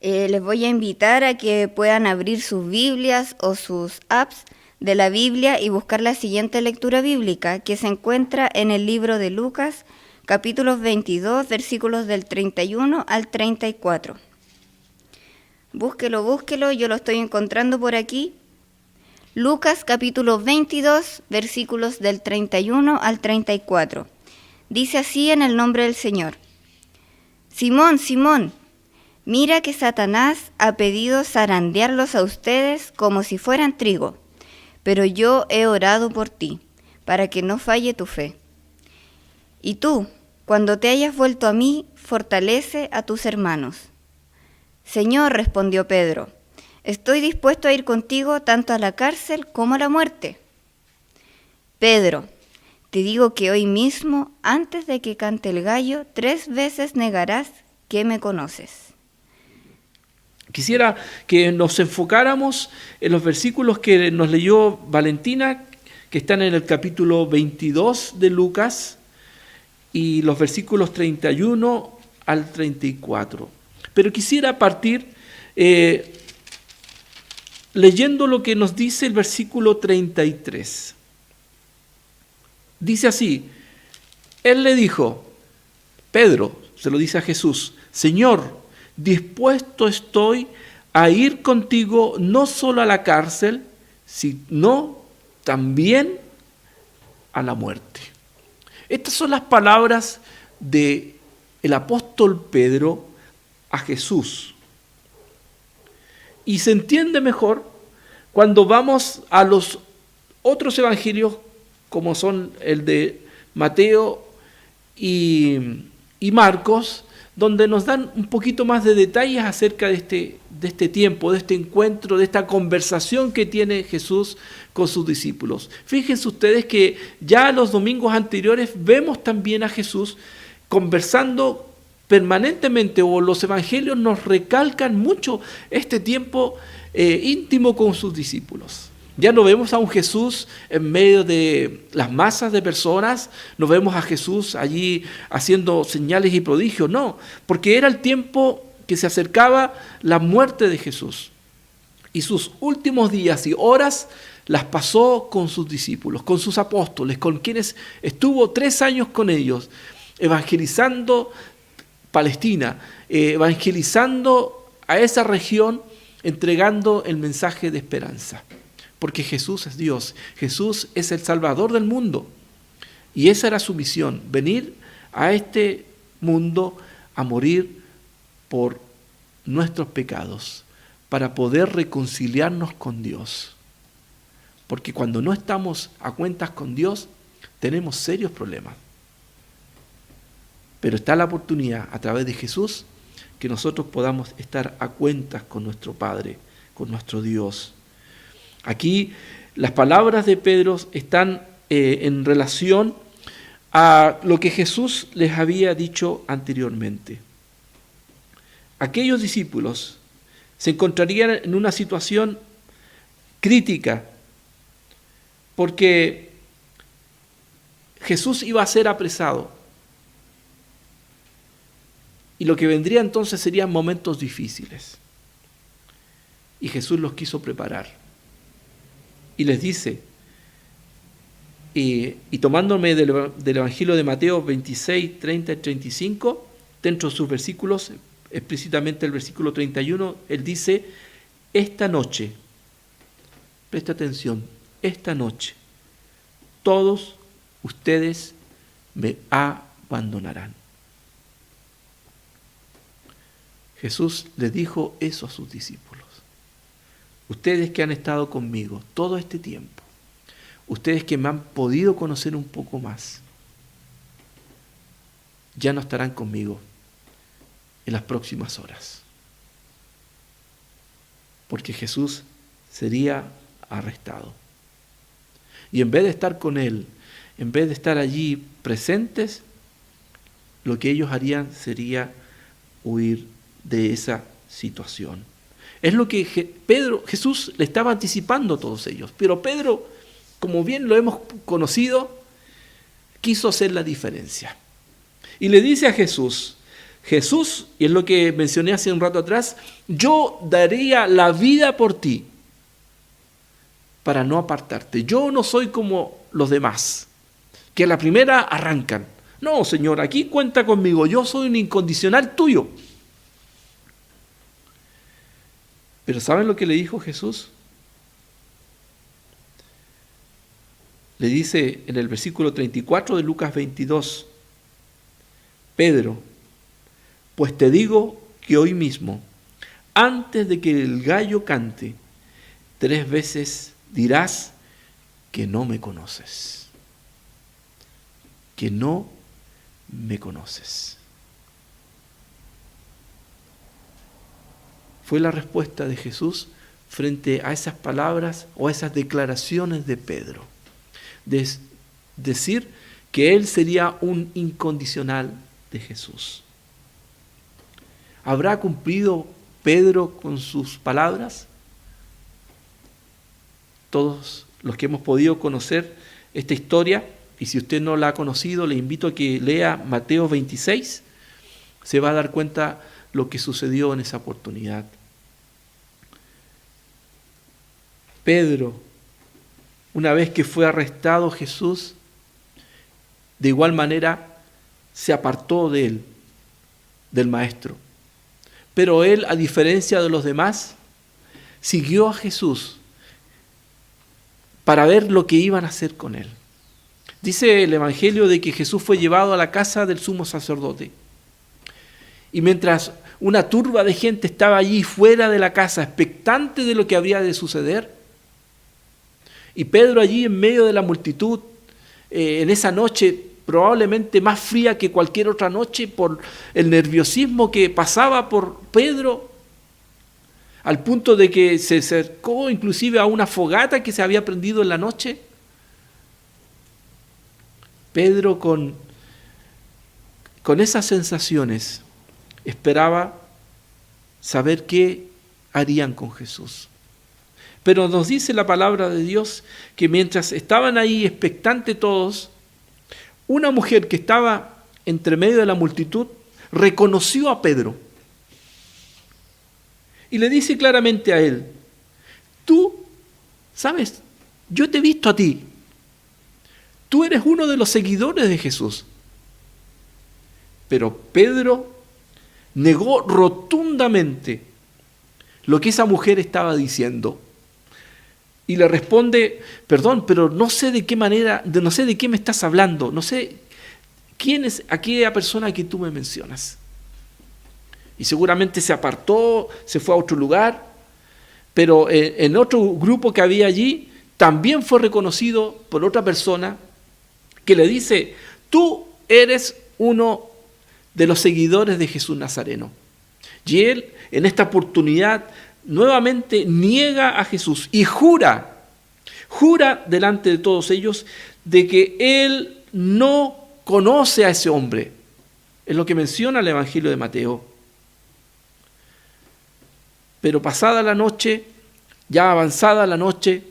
Les voy a invitar a que puedan abrir sus Biblias o sus apps de la Biblia y buscar la siguiente lectura bíblica que se encuentra en el libro de Lucas, capítulos 22, versículos del 31 al 34. Búsquelo, yo lo estoy encontrando por aquí. Lucas capítulo 22, versículos del 31 al 34. Dice así en el nombre del Señor: Simón, Simón, mira que Satanás ha pedido zarandearlos a ustedes como si fueran trigo, pero yo he orado por ti, para que no falle tu fe. Y tú, cuando te hayas vuelto a mí, fortalece a tus hermanos. Señor, respondió Pedro, estoy dispuesto a ir contigo tanto a la cárcel como a la muerte. Pedro, te digo que hoy mismo, antes de que cante el gallo, 3 veces negarás que me conoces. Quisiera que nos enfocáramos en los versículos que nos leyó Valentina, que están en el capítulo 22 de Lucas, y los versículos 31 al 34. Pero quisiera partir leyendo lo que nos dice el versículo 33. Dice así: Él le dijo, Pedro se lo dice a Jesús, Señor, dispuesto estoy a ir contigo no solo a la cárcel, sino también a la muerte. Estas son las palabras del apóstol Pedro a Jesús. Y se entiende mejor cuando vamos a los otros evangelios, como son el de Mateo y Marcos, donde nos dan un poquito más de detalles acerca de este tiempo, de este encuentro, de esta conversación que tiene Jesús con sus discípulos. Fíjense ustedes que ya los domingos anteriores vemos también a Jesús conversando permanentemente, o los evangelios nos recalcan mucho este tiempo íntimo con sus discípulos. Ya no vemos a un Jesús en medio de las masas de personas, no vemos a Jesús allí haciendo señales y prodigios, no, porque era el tiempo que se acercaba la muerte de Jesús. Y sus últimos días y horas las pasó con sus discípulos, con sus apóstoles, con quienes estuvo 3 años con ellos, evangelizando Palestina, evangelizando a esa región, entregando el mensaje de esperanza. Porque Jesús es Dios, Jesús es el Salvador del mundo. Y esa era su misión, venir a este mundo a morir por nuestros pecados, para poder reconciliarnos con Dios. Porque cuando no estamos a cuentas con Dios, tenemos serios problemas. Pero está la oportunidad, a través de Jesús, que nosotros podamos estar a cuentas con nuestro Padre, con nuestro Dios. Aquí las palabras de Pedro están en relación a lo que Jesús les había dicho anteriormente. Aquellos discípulos se encontrarían en una situación crítica porque Jesús iba a ser apresado. Y lo que vendría entonces serían momentos difíciles. Y Jesús los quiso preparar. Y les dice, y tomándome del Evangelio de Mateo 26, 30 y 35, dentro de sus versículos, explícitamente el versículo 31, él dice, esta noche, presta atención, esta noche, todos ustedes me abandonarán. Jesús le dijo eso a sus discípulos. Ustedes que han estado conmigo todo este tiempo, ustedes que me han podido conocer un poco más, ya no estarán conmigo en las próximas horas. Porque Jesús sería arrestado. Y en vez de estar con Él, en vez de estar allí presentes, lo que ellos harían sería huir de esa situación. Es lo que Jesús le estaba anticipando a todos ellos. Pero Pedro, como bien lo hemos conocido, quiso hacer la diferencia. Y le dice a Jesús, Jesús, y es lo que mencioné hace un rato atrás, yo daría la vida por ti para no apartarte. Yo no soy como los demás, que a la primera arrancan. No, Señor, aquí cuenta conmigo, yo soy un incondicional tuyo. Pero ¿saben lo que le dijo Jesús? Le dice en el versículo 34 de Lucas 22, Pedro, pues te digo que hoy mismo, antes de que el gallo cante, 3 veces dirás que no me conoces. Que no me conoces. Fue la respuesta de Jesús frente a esas palabras o a esas declaraciones de Pedro. De decir que él sería un incondicional de Jesús. ¿Habrá cumplido Pedro con sus palabras? Todos los que hemos podido conocer esta historia, y si usted no la ha conocido, le invito a que lea Mateo 26, se va a dar cuenta lo que sucedió en esa oportunidad. Pedro, una vez que fue arrestado Jesús, de igual manera se apartó de él, del Maestro. Pero él, a diferencia de los demás, siguió a Jesús para ver lo que iban a hacer con él. Dice el Evangelio de que Jesús fue llevado a la casa del sumo sacerdote. Y mientras una turba de gente estaba allí fuera de la casa, expectante de lo que habría de suceder, y Pedro allí en medio de la multitud, en esa noche probablemente más fría que cualquier otra noche por el nerviosismo que pasaba por Pedro, al punto de que se acercó inclusive a una fogata que se había prendido en la noche. Pedro con esas sensaciones esperaba saber qué harían con Jesús. Pero nos dice la palabra de Dios que mientras estaban ahí expectantes todos, una mujer que estaba entre medio de la multitud reconoció a Pedro y le dice claramente a él: tú, sabes, yo te he visto a ti, tú eres uno de los seguidores de Jesús. Pero Pedro negó rotundamente lo que esa mujer estaba diciendo. Y le responde: perdón, pero no sé de qué manera, no sé de qué me estás hablando, no sé quién es aquella persona que tú me mencionas. Y seguramente se apartó, se fue a otro lugar, pero en otro grupo que había allí, también fue reconocido por otra persona que le dice: tú eres uno de los seguidores de Jesús Nazareno. Y él, en esta oportunidad, nuevamente niega a Jesús y jura delante de todos ellos de que él no conoce a ese hombre. Es lo que menciona el Evangelio de Mateo. Pero pasada la noche, ya avanzada la noche,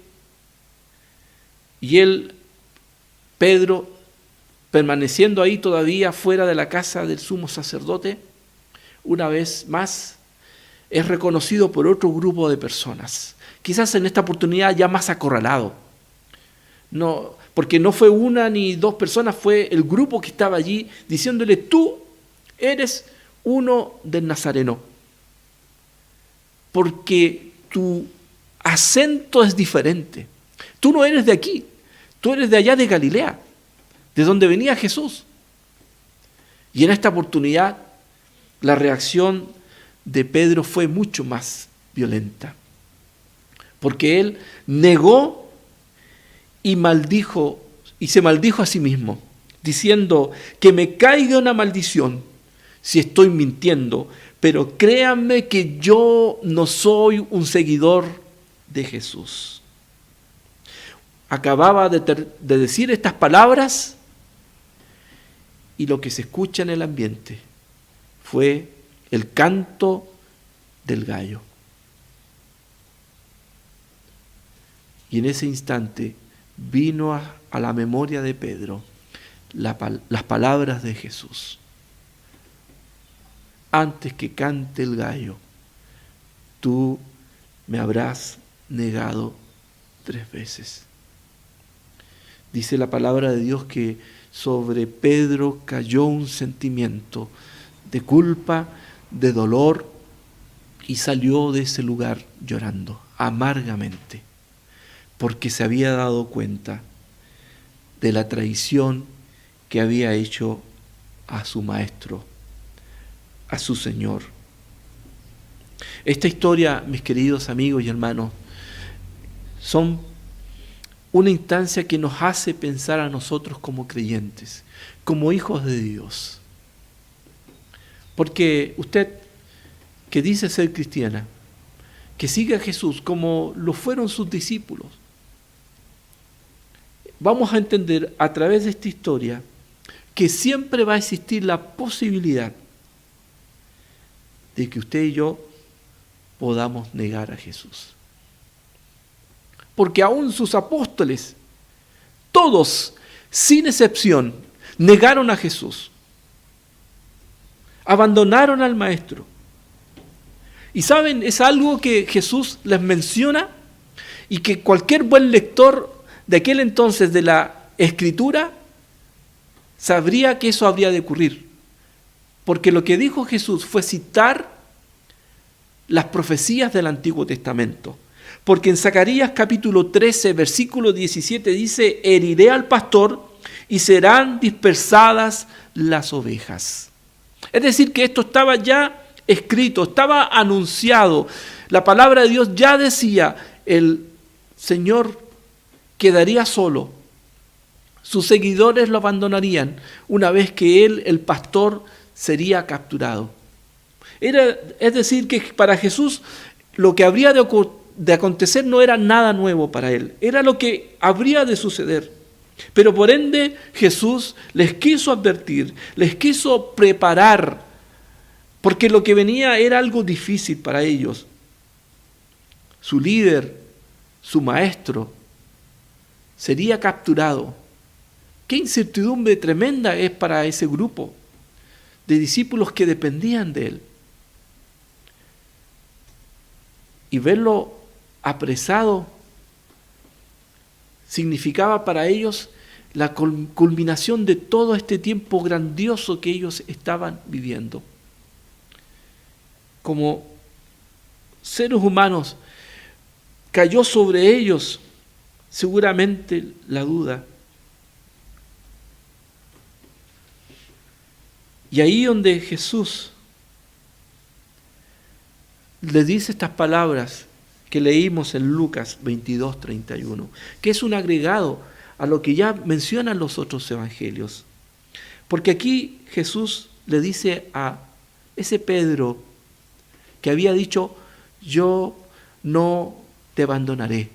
y él, Pedro, permaneciendo ahí todavía fuera de la casa del sumo sacerdote, una vez más es reconocido por otro grupo de personas, quizás en esta oportunidad ya más acorralado. No, porque no fue una ni dos personas, fue el grupo que estaba allí diciéndole: tú eres uno del Nazareno, porque tu acento es diferente. Tú no eres de aquí, tú eres de allá de Galilea, de donde venía Jesús. Y en esta oportunidad la reacción de Pedro fue mucho más violenta, porque él negó y maldijo, y se maldijo a sí mismo, diciendo: que me caiga una maldición si estoy mintiendo, pero créanme que yo no soy un seguidor de Jesús. Acababa de decir estas palabras y lo que se escucha en el ambiente fue el canto del gallo. Y en ese instante vino a la memoria de Pedro las palabras de Jesús. antes que cante el gallo, tú me habrás negado 3 veces. Dice la palabra de Dios que sobre Pedro cayó un sentimiento de culpa, de dolor, y salió de ese lugar llorando amargamente, porque se había dado cuenta de la traición que había hecho a su maestro, a su Señor. Esta historia, mis queridos amigos y hermanos, son una instancia que nos hace pensar a nosotros como creyentes, como hijos de Dios. Porque usted, que dice ser cristiana, que sigue a Jesús como lo fueron sus discípulos, vamos a entender a través de esta historia que siempre va a existir la posibilidad de que usted y yo podamos negar a Jesús. Porque aún sus apóstoles, todos, sin excepción, negaron a Jesús. Abandonaron al Maestro. Y saben, es algo que Jesús les menciona y que cualquier buen lector de aquel entonces de la Escritura sabría que eso habría de ocurrir. Porque lo que dijo Jesús fue citar las profecías del Antiguo Testamento. Porque en Zacarías capítulo 13, versículo 17 dice: heriré al pastor y serán dispersadas las ovejas. Es decir, que esto estaba ya escrito, estaba anunciado. La palabra de Dios ya decía: el Señor quedaría solo. Sus seguidores lo abandonarían una vez que él, el pastor, sería capturado. Es decir, que para Jesús lo que habría de acontecer no era nada nuevo para él, era lo que habría de suceder. Pero por ende Jesús les quiso advertir, les quiso preparar, porque lo que venía era algo difícil para ellos. Su líder, su maestro, sería capturado. Qué incertidumbre tremenda es para ese grupo de discípulos que dependían de él. Y verlo apresado significaba para ellos la culminación de todo este tiempo grandioso que ellos estaban viviendo. Como seres humanos, cayó sobre ellos seguramente la duda. Y ahí donde Jesús le dice estas palabras que leímos en Lucas 22, 31, que es un agregado a lo que ya mencionan los otros evangelios. Porque aquí Jesús le dice a ese Pedro que había dicho: yo no te abandonaré.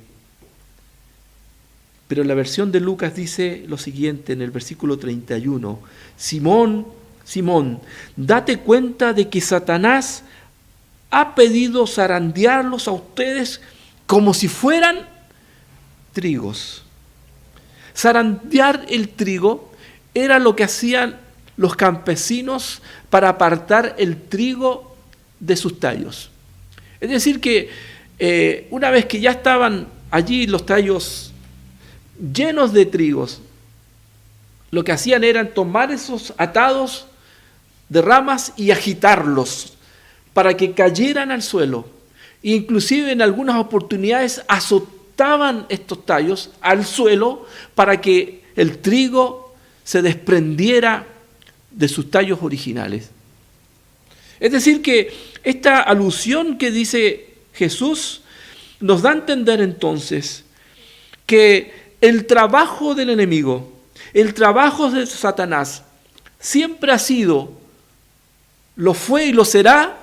Pero la versión de Lucas dice lo siguiente en el versículo 31: Simón, Simón, date cuenta de que Satanás ha pedido zarandearlos a ustedes como si fueran trigos. Zarandear el trigo era lo que hacían los campesinos para apartar el trigo de sus tallos. Es decir que una vez que ya estaban allí los tallos llenos de trigos, lo que hacían era tomar esos atados de ramas y agitarlos para que cayeran al suelo. Inclusive en algunas oportunidades azotaban estos tallos al suelo para que el trigo se desprendiera de sus tallos originales. Es decir que esta alusión que dice Jesús nos da a entender entonces que el trabajo del enemigo, el trabajo de Satanás, siempre ha sido, lo fue y lo será,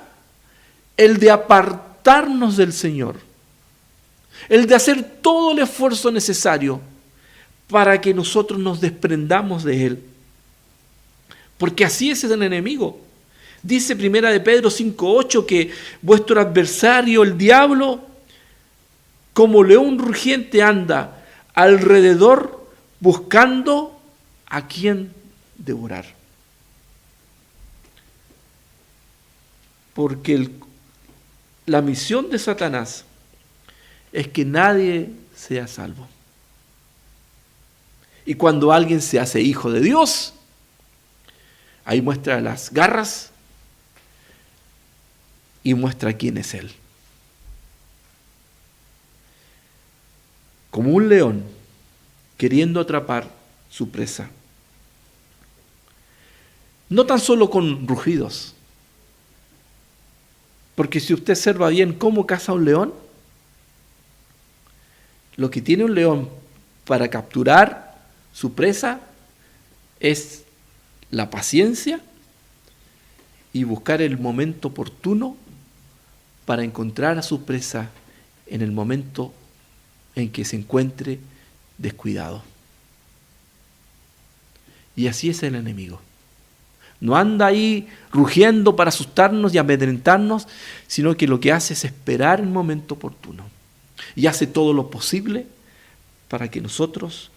el de apartarnos del Señor, el de hacer todo el esfuerzo necesario para que nosotros nos desprendamos de Él. Porque así es el enemigo. Dice Primera de Pedro 5:8 que vuestro adversario, el diablo, como león rugiente anda alrededor buscando a quien devorar. Porque la misión de Satanás es que nadie sea salvo. Y cuando alguien se hace hijo de Dios, ahí muestra las garras y muestra quién es Él. Como un león queriendo atrapar su presa. No tan solo con rugidos, porque si usted observa bien cómo caza un león, lo que tiene un león para capturar su presa es la paciencia y buscar el momento oportuno para encontrar a su presa en el momento en que se encuentre descuidado. Y así es el enemigo. No anda ahí rugiendo para asustarnos y amedrentarnos, sino que lo que hace es esperar el momento oportuno. Y hace todo lo posible para que nosotros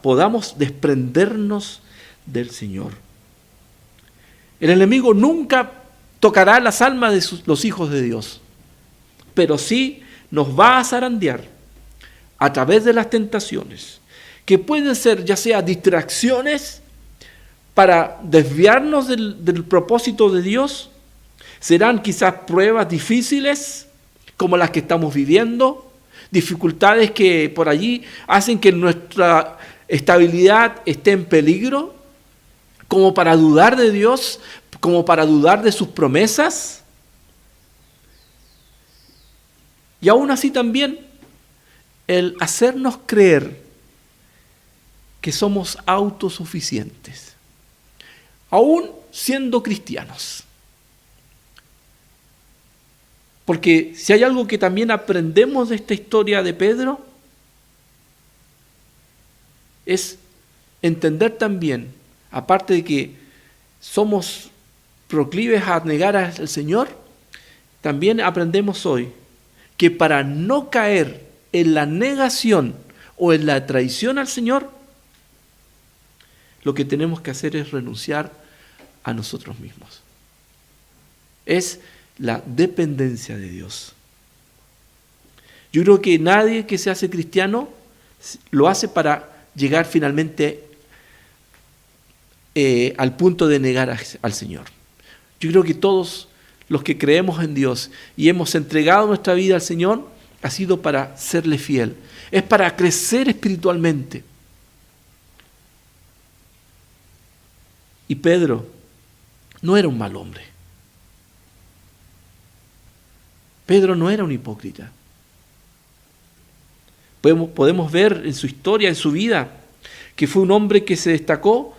podamos desprendernos del Señor. El enemigo nunca tocará las almas de los hijos de Dios, pero sí nos va a zarandear a través de las tentaciones, que pueden ser ya sea distracciones para desviarnos del propósito de Dios, serán quizás pruebas difíciles como las que estamos viviendo, dificultades que por allí hacen que nuestra estabilidad esté en peligro, como para dudar de Dios, como para dudar de sus promesas. Y aún así también el hacernos creer que somos autosuficientes, aún siendo cristianos. Porque si hay algo que también aprendemos de esta historia de Pedro, es entender también, aparte de que somos proclives a negar al Señor, también aprendemos hoy que para no caer en la negación o en la traición al Señor, lo que tenemos que hacer es renunciar a nosotros mismos. Es la dependencia de Dios. Yo creo que nadie que se hace cristiano lo hace para llegar finalmente al punto de negar al Señor. Yo creo que todos los que creemos en Dios y hemos entregado nuestra vida al Señor, ha sido para serle fiel. Es para crecer espiritualmente. Y Pedro no era un mal hombre. Pedro no era un hipócrita. Podemos ver en su historia, en su vida, que fue un hombre que se destacó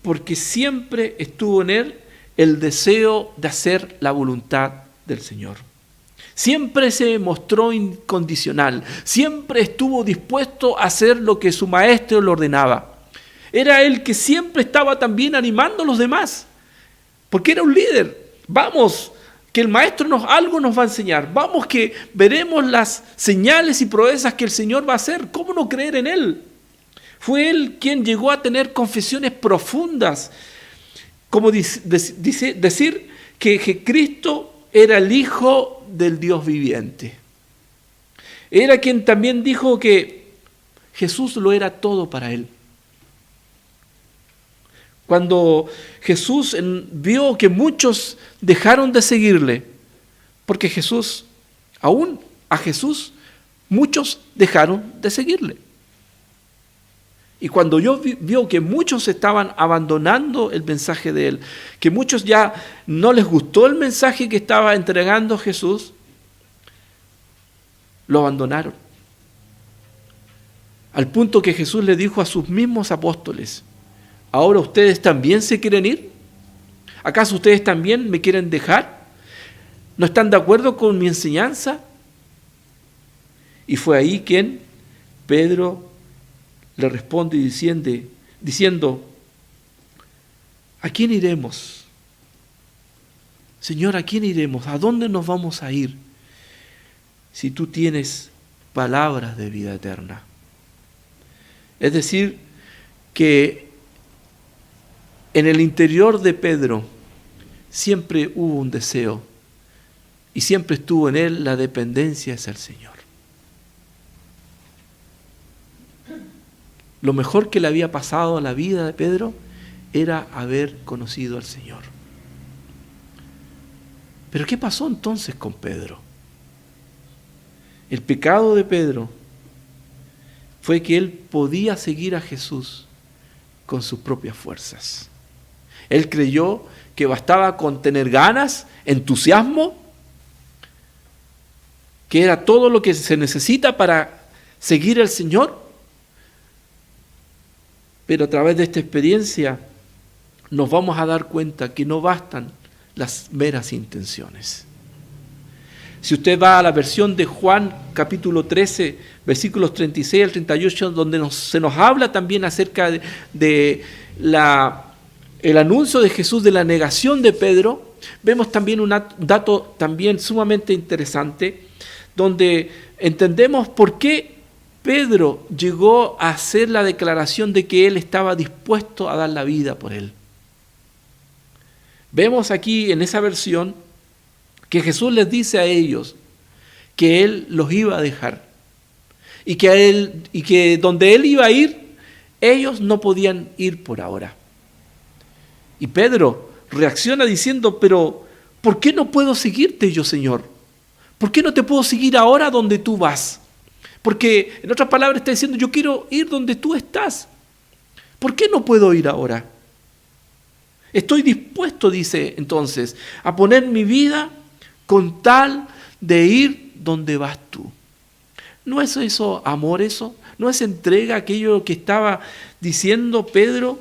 porque siempre estuvo en él el deseo de hacer la voluntad del Señor. Siempre se mostró incondicional, siempre estuvo dispuesto a hacer lo que su maestro le ordenaba. Era él que siempre estaba también animando a los demás, porque era un líder. Vamos, que el maestro algo nos va a enseñar. Vamos, que veremos las señales y proezas que el Señor va a hacer. ¿Cómo no creer en él? Fue él quien llegó a tener confesiones profundas, como decir que Cristo era el Hijo del Dios viviente. Era quien también dijo que Jesús lo era todo para él. Cuando Jesús vio que muchos dejaron de seguirle, porque aún a Jesús, muchos dejaron de seguirle. Y cuando vio que muchos estaban abandonando el mensaje de él, que muchos ya no les gustó el mensaje que estaba entregando Jesús, lo abandonaron. Al punto que Jesús le dijo a sus mismos apóstoles: ¿ahora ustedes también se quieren ir? ¿Acaso ustedes también me quieren dejar? ¿No están de acuerdo con mi enseñanza? Y fue ahí quien Pedro le responde diciendo: ¿a quién iremos? Señor, ¿a quién iremos? ¿A dónde nos vamos a ir si tú tienes palabras de vida eterna? Es decir, que en el interior de Pedro siempre hubo un deseo y siempre estuvo en él la dependencia hacia el Señor. Lo mejor que le había pasado a la vida de Pedro era haber conocido al Señor. Pero ¿qué pasó entonces con Pedro? El pecado de Pedro fue que él podía seguir a Jesús con sus propias fuerzas. Él creyó que bastaba con tener ganas, entusiasmo, que era todo lo que se necesita para seguir al Señor. Pero a través de esta experiencia nos vamos a dar cuenta que no bastan las meras intenciones. Si usted va a la versión de Juan capítulo 13, versículos 36 al 38, donde se nos habla también acerca de el anuncio de Jesús de la negación de Pedro, vemos también un dato también sumamente interesante, donde entendemos por qué Pedro llegó a hacer la declaración de que él estaba dispuesto a dar la vida por él. Vemos aquí en esa versión que Jesús les dice a ellos que él los iba a dejar y que donde él iba a ir, ellos no podían ir por ahora. Y Pedro reacciona diciendo, pero ¿por qué no puedo seguirte yo, Señor? ¿Por qué no te puedo seguir ahora donde tú vas? Porque, en otras palabras, está diciendo, yo quiero ir donde tú estás. ¿Por qué no puedo ir ahora? Estoy dispuesto, dice entonces, a poner mi vida con tal de ir donde vas tú. ¿No es eso amor eso? ¿No es entrega aquello que estaba diciendo Pedro?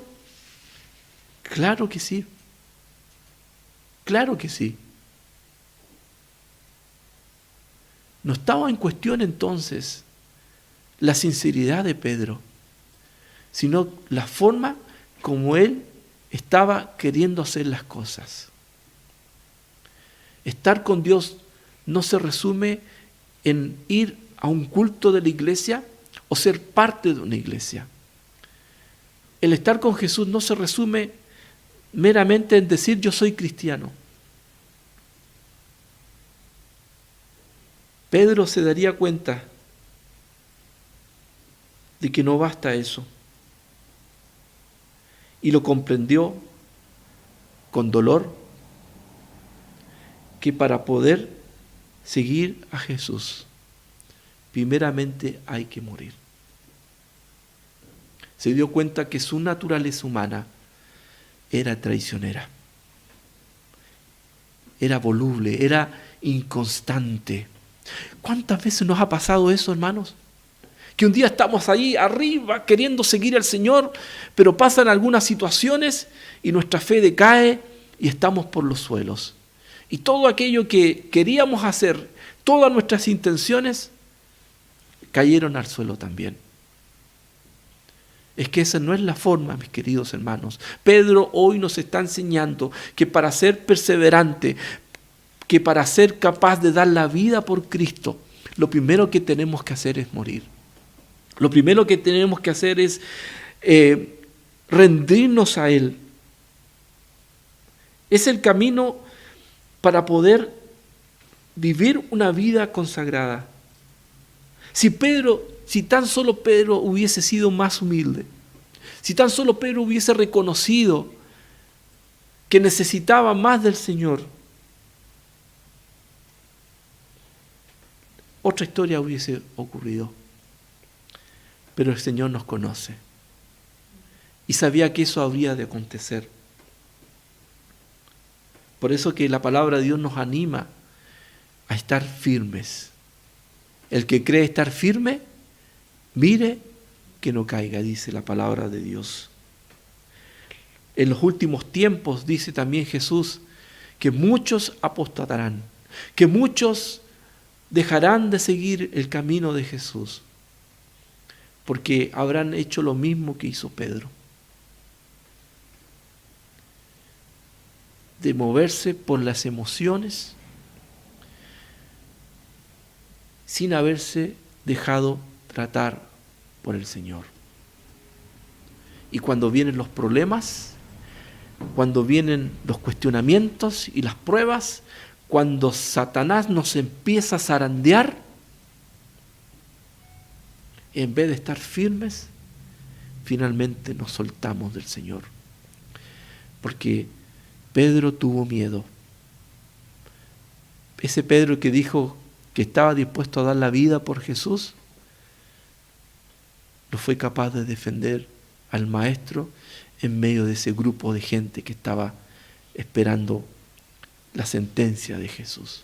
Claro que sí. Claro que sí. No estaba en cuestión entonces la sinceridad de Pedro, sino la forma como él estaba queriendo hacer las cosas. Estar con Dios no se resume en ir a un culto de la iglesia o ser parte de una iglesia. El estar con Jesús no se resume meramente en decir yo soy cristiano. Pedro se daría cuenta de que no basta eso. Y lo comprendió con dolor, que para poder seguir a Jesús, primeramente hay que morir. Se dio cuenta que su naturaleza humana era traicionera, era voluble, era inconstante. ¿Cuántas veces nos ha pasado eso, hermanos? Que un día estamos ahí arriba queriendo seguir al Señor, pero pasan algunas situaciones y nuestra fe decae y estamos por los suelos. Y todo aquello que queríamos hacer, todas nuestras intenciones, cayeron al suelo también. Es que esa no es la forma, mis queridos hermanos. Pedro hoy nos está enseñando que para ser perseverante, que para ser capaz de dar la vida por Cristo, lo primero que tenemos que hacer es morir. Lo primero que tenemos que hacer es rendirnos a Él. Es el camino para poder vivir una vida consagrada. Si tan solo Pedro hubiese sido más humilde, si tan solo Pedro hubiese reconocido que necesitaba más del Señor, otra historia hubiese ocurrido. Pero el Señor nos conoce y sabía que eso habría de acontecer. Por eso que la palabra de Dios nos anima a estar firmes. El que cree estar firme, mire que no caiga, dice la palabra de Dios. En los últimos tiempos, dice también Jesús, que muchos apostatarán, que muchos dejarán de seguir el camino de Jesús, porque habrán hecho lo mismo que hizo Pedro, de moverse por las emociones sin haberse dejado tratar por el Señor. Y cuando vienen los problemas, cuando vienen los cuestionamientos y las pruebas, cuando Satanás nos empieza a zarandear, en vez de estar firmes, finalmente nos soltamos del Señor. Porque Pedro tuvo miedo. Ese Pedro que dijo que estaba dispuesto a dar la vida por Jesús, no fue capaz de defender al Maestro en medio de ese grupo de gente que estaba esperando la sentencia de Jesús.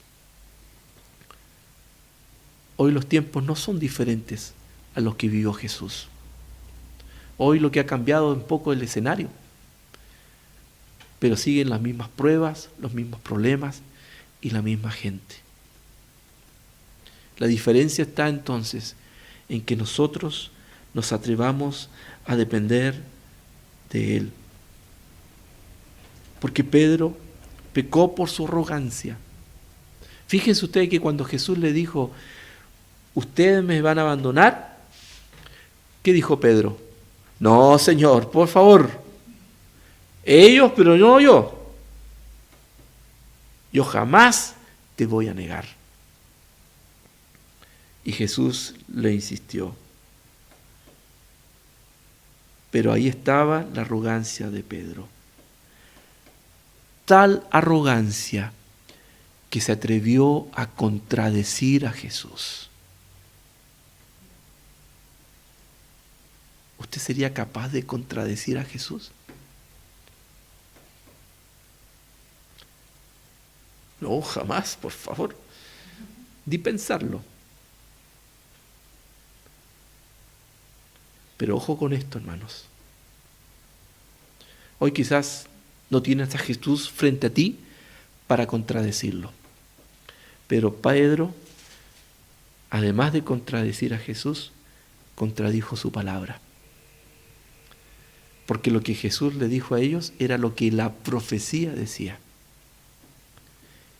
Hoy los tiempos no son diferentes a los que vivió Jesús. Hoy lo que ha cambiado un poco el escenario, pero siguen las mismas pruebas, los mismos problemas y la misma gente. La diferencia está entonces en que nosotros nos atrevamos a depender de Él. Porque Pedro pecó por su arrogancia. Fíjense ustedes que cuando Jesús le dijo, ¿ustedes me van a abandonar? ¿Qué dijo Pedro? No, Señor, por favor. Ellos, pero no yo. Yo jamás te voy a negar. Y Jesús le insistió. Pero ahí estaba la arrogancia de Pedro. Tal arrogancia que se atrevió a contradecir a Jesús. ¿Usted sería capaz de contradecir a Jesús? No, jamás, por favor. Ni pensarlo. Pero ojo con esto, hermanos. Hoy quizás no tienes a Jesús frente a ti para contradecirlo. Pero Pedro, además de contradecir a Jesús, contradijo su palabra. Porque lo que Jesús le dijo a ellos era lo que la profecía decía.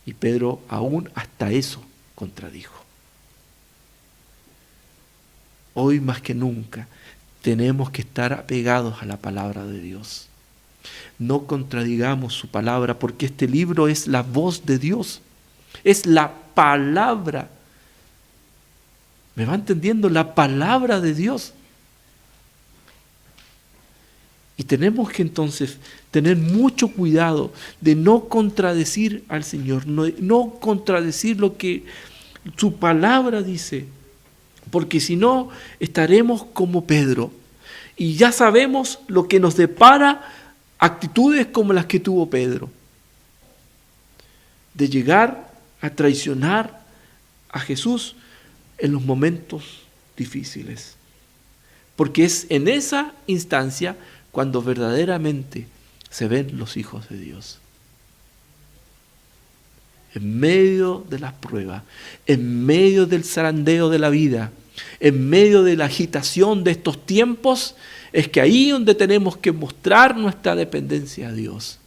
Y Pedro aún hasta eso contradijo. Hoy más que nunca tenemos que estar apegados a la palabra de Dios. No contradigamos su palabra, porque este libro es la voz de Dios. Es la palabra. ¿Me va entendiendo? La palabra de Dios. Y tenemos que entonces tener mucho cuidado de no contradecir al Señor, no contradecir lo que su palabra dice, porque si no estaremos como Pedro. Y ya sabemos lo que nos depara actitudes como las que tuvo Pedro, de llegar a traicionar a Jesús en los momentos difíciles. Porque es en esa instancia cuando verdaderamente se ven los hijos de Dios. En medio de las pruebas, en medio del zarandeo de la vida, en medio de la agitación de estos tiempos, es que ahí donde tenemos que mostrar nuestra dependencia a Dios.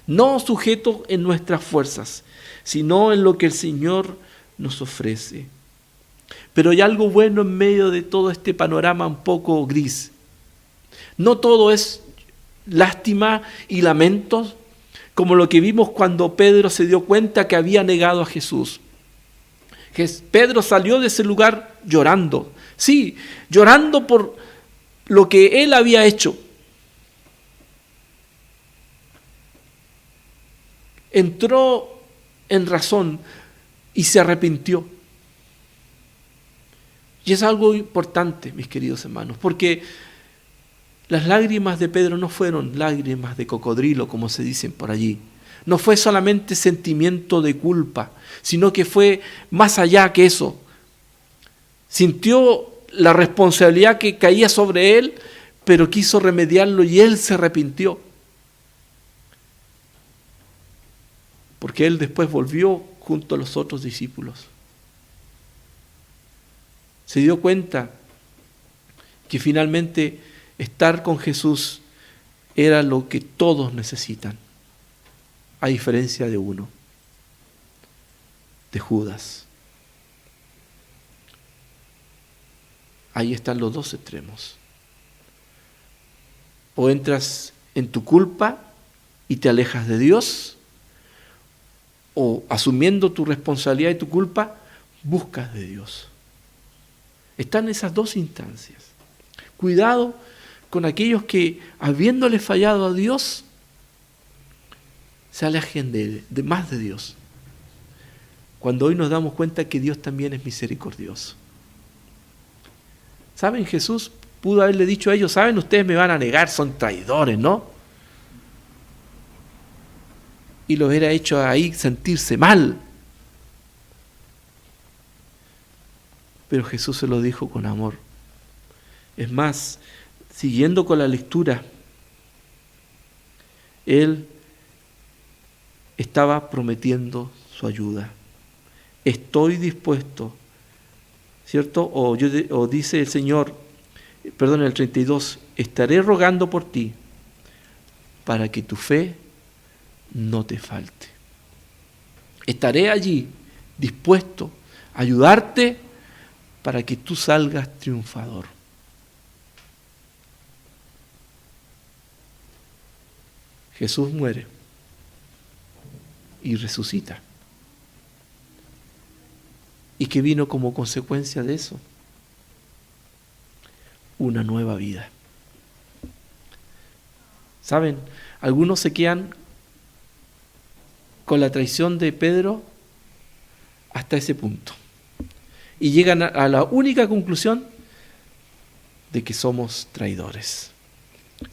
No sujetos en nuestras fuerzas, sino en lo que el Señor nos ofrece. Pero hay algo bueno en medio de todo este panorama un poco gris. No todo es lástima y lamentos, como lo que vimos cuando Pedro se dio cuenta que había negado a Jesús. Pedro salió de ese lugar llorando. Sí, llorando por lo que él había hecho. Entró en razón y se arrepintió. Y es algo importante, mis queridos hermanos, porque las lágrimas de Pedro no fueron lágrimas de cocodrilo, como se dicen por allí. No fue solamente sentimiento de culpa, sino que fue más allá que eso. Sintió la responsabilidad que caía sobre él, pero quiso remediarlo y él se arrepintió. Porque él después volvió junto a los otros discípulos. Se dio cuenta que finalmente estar con Jesús era lo que todos necesitan, a diferencia de uno, de Judas. Ahí están los dos extremos. O entras en tu culpa y te alejas de Dios, o asumiendo tu responsabilidad y tu culpa, buscas de Dios. Están esas dos instancias. Cuidado con aquellos que, habiéndole fallado a Dios, se alejen más de Dios. Cuando hoy nos damos cuenta que Dios también es misericordioso. ¿Saben? Jesús pudo haberle dicho a ellos, ¿saben? Ustedes me van a negar, son traidores, ¿no? Y lo hubiera hecho ahí sentirse mal. Pero Jesús se lo dijo con amor. Es más, siguiendo con la lectura, Él estaba prometiendo su ayuda. Estoy dispuesto, ¿cierto? O dice el Señor, perdón, el 32, estaré rogando por ti para que tu fe no te falte. Estaré allí dispuesto a ayudarte para que tú salgas triunfador. Jesús muere y resucita. ¿Y qué vino como consecuencia de eso? Una nueva vida. ¿Saben? Algunos se quedan con la traición de Pedro hasta ese punto. Y llegan a la única conclusión de que somos traidores.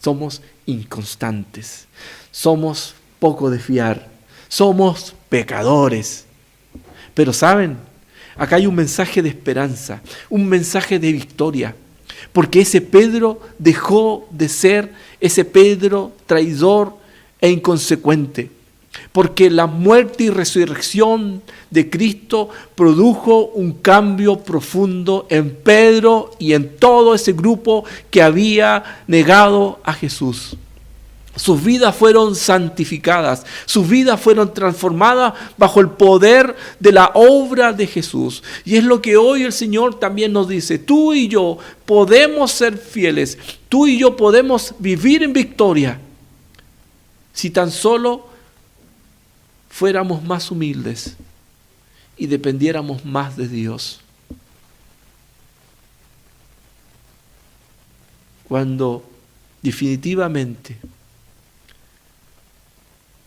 Somos inconstantes. Somos poco de fiar. Somos pecadores. Pero ¿saben? Acá hay un mensaje de esperanza, un mensaje de victoria. Porque ese Pedro dejó de ser ese Pedro traidor e inconsecuente. Porque la muerte y resurrección de Cristo produjo un cambio profundo en Pedro y en todo ese grupo que había negado a Jesús. Sus vidas fueron santificadas, sus vidas fueron transformadas bajo el poder de la obra de Jesús. Y es lo que hoy el Señor también nos dice, tú y yo podemos ser fieles, tú y yo podemos vivir en victoria, si tan solo fuéramos más humildes y dependiéramos más de Dios. Cuando definitivamente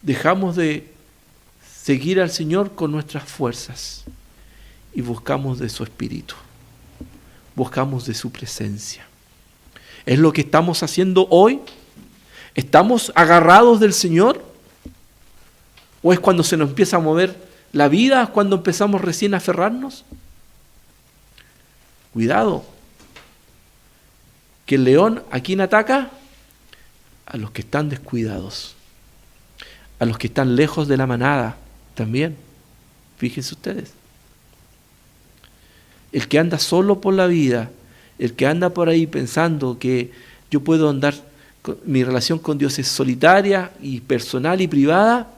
dejamos de seguir al Señor con nuestras fuerzas y buscamos de su Espíritu, buscamos de su presencia. ¿Es lo que estamos haciendo hoy? ¿Estamos agarrados del Señor? ¿O es cuando se nos empieza a mover la vida, es cuando empezamos recién a aferrarnos? Cuidado, que el león ¿a quién ataca? A los que están descuidados, a los que están lejos de la manada también. Fíjense ustedes. El que anda solo por la vida, el que anda por ahí pensando que yo puedo andar, mi relación con Dios es solitaria y personal y privada,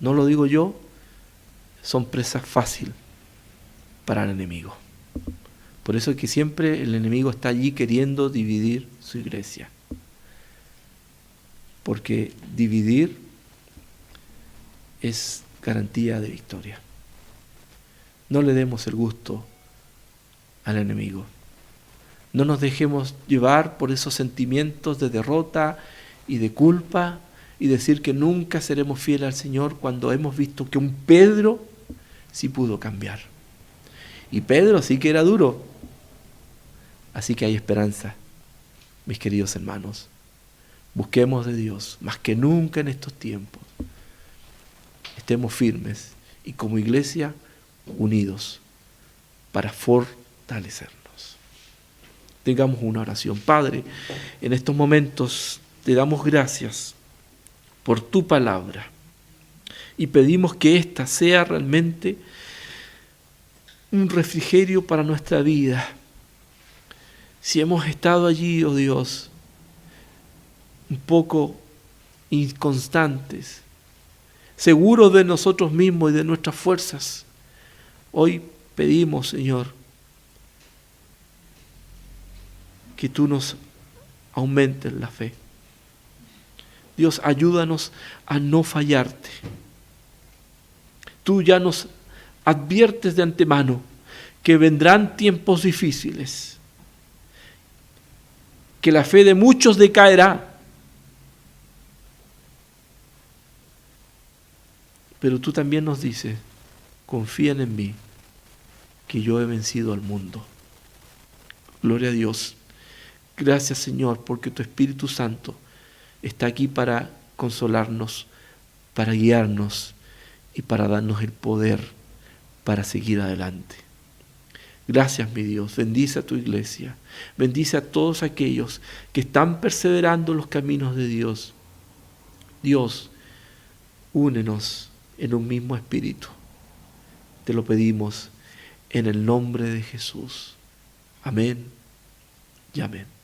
no lo digo yo, son presas fácil para el enemigo. Por eso es que siempre el enemigo está allí queriendo dividir su iglesia. Porque dividir es garantía de victoria. No le demos el gusto al enemigo. No nos dejemos llevar por esos sentimientos de derrota y de culpa y decir que nunca seremos fieles al Señor cuando hemos visto que un Pedro sí pudo cambiar. Y Pedro sí que era duro. Así que hay esperanza, mis queridos hermanos. Busquemos de Dios más que nunca en estos tiempos. Estemos firmes y como iglesia unidos para fortalecernos. Tengamos una oración. Padre, en estos momentos te damos gracias por tu palabra y pedimos que ésta sea realmente un refrigerio para nuestra vida. Si hemos estado allí, oh Dios, un poco inconstantes, seguros de nosotros mismos y de nuestras fuerzas, hoy pedimos, Señor, que tú nos aumentes la fe, Dios, ayúdanos a no fallarte. Tú ya nos adviertes de antemano que vendrán tiempos difíciles, que la fe de muchos decaerá, pero tú también nos dices, confíen en mí, que yo he vencido al mundo. Gloria a Dios. Gracias, Señor, porque tu Espíritu Santo está aquí para consolarnos, para guiarnos y para darnos el poder para seguir adelante. Gracias, mi Dios. Bendice a tu iglesia. Bendice a todos aquellos que están perseverando en los caminos de Dios. Dios, únenos en un mismo espíritu. Te lo pedimos en el nombre de Jesús. Amén y amén.